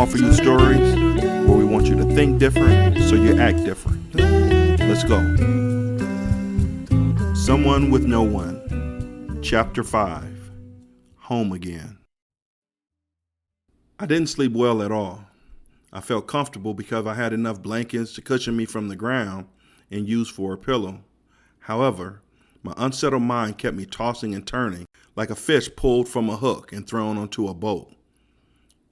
offer you stories where we want you to think different so you act different. Let's go. Someone with No One, Chapter 5, Home Again. I didn't sleep well at all. I felt comfortable because I had enough blankets to cushion me from the ground and use for a pillow. However, my unsettled mind kept me tossing and turning like a fish pulled from a hook and thrown onto a boat.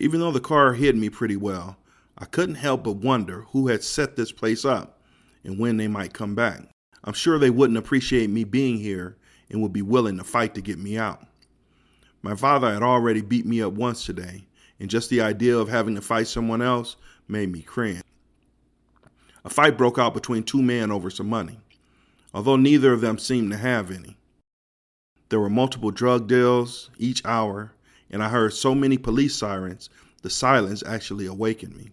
Even though the car hid me pretty well, I couldn't help but wonder who had set this place up and when they might come back. I'm sure they wouldn't appreciate me being here and would be willing to fight to get me out. My father had already beat me up once today, and just the idea of having to fight someone else made me cringe. A fight broke out between two men over some money, although neither of them seemed to have any. There were multiple drug deals each hour, and I heard so many police sirens, the silence actually awakened me.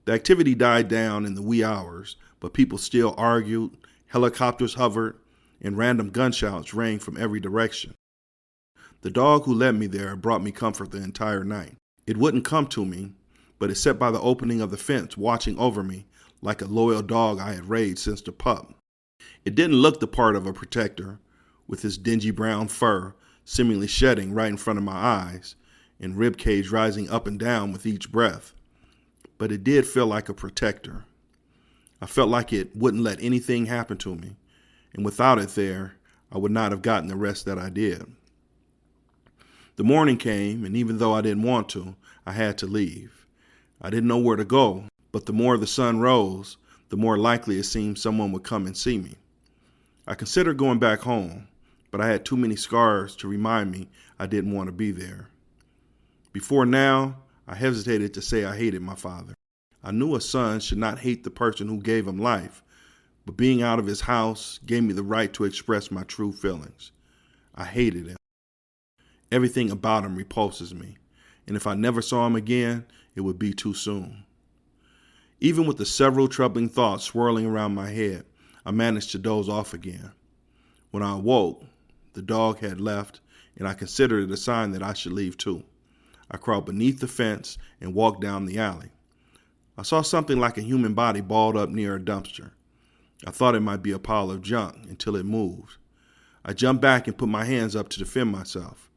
The activity died down in the wee hours, but people still argued, helicopters hovered, and random gunshots rang from every direction. The dog who led me there brought me comfort the entire night. It wouldn't come to me, but it sat by the opening of the fence watching over me like a loyal dog I had raised since the pup. It didn't look the part of a protector, with his dingy brown fur seemingly shedding right in front of my eyes and ribcage rising up and down with each breath. But it did feel like a protector. I felt like it wouldn't let anything happen to me, and without it there, I would not have gotten the rest that I did. The morning came, and even though I didn't want to, I had to leave. I didn't know where to go, but the more the sun rose, the more likely it seemed someone would come and see me. I considered going back home, but I had too many scars to remind me I didn't want to be there. Before now, I hesitated to say I hated my father. I knew a son should not hate the person who gave him life, but being out of his house gave me the right to express my true feelings. I hated him. Everything about him repulses me, and if I never saw him again, it would be too soon. Even with the several troubling thoughts swirling around my head, I managed to doze off again. When I awoke, the dog had left, and I considered it a sign that I should leave too. I crawled beneath the fence and walked down the alley. I saw something like a human body balled up near a dumpster. I thought it might be a pile of junk until it moved. I jumped back and put my hands up to defend myself.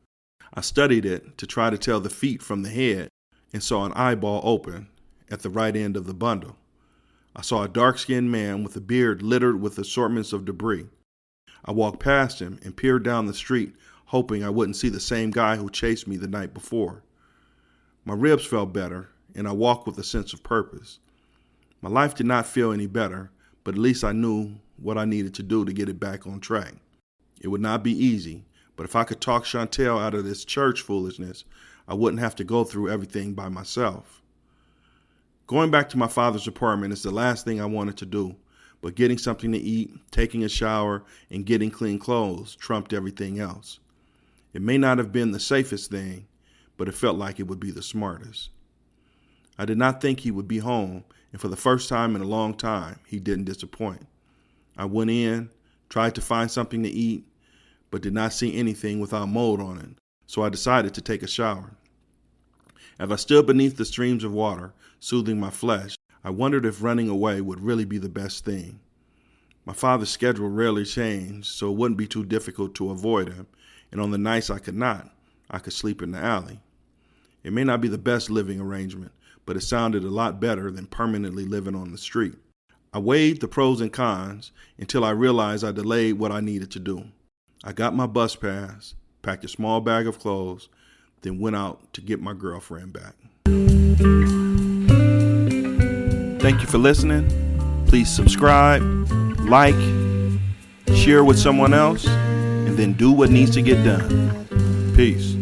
I studied it to try to tell the feet from the head and saw an eyeball open at the right end of the bundle. I saw a dark-skinned man with a beard littered with assortments of debris. I walked past him and peered down the street, hoping I wouldn't see the same guy who chased me the night before. My ribs felt better, and I walked with a sense of purpose. My life did not feel any better, but at least I knew what I needed to do to get it back on track. It would not be easy, but if I could talk Chantel out of this church foolishness, I wouldn't have to go through everything by myself. Going back to my father's apartment is the last thing I wanted to do, but getting something to eat, taking a shower, and getting clean clothes trumped everything else. It may not have been the safest thing, but it felt like it would be the smartest. I did not think he would be home, and for the first time in a long time, he didn't disappoint. I went in, tried to find something to eat, but did not see anything without mold on it, so I decided to take a shower. As I stood beneath the streams of water, soothing my flesh, I wondered if running away would really be the best thing. My father's schedule rarely changed, so it wouldn't be too difficult to avoid him, and on the nights I could not, I could sleep in the alley. It may not be the best living arrangement, but it sounded a lot better than permanently living on the street. I weighed the pros and cons until I realized I delayed what I needed to do. I got my bus pass, packed a small bag of clothes, then went out to get my girlfriend back. Thank you for listening. Please subscribe, like, share with someone else, and then do what needs to get done. Peace.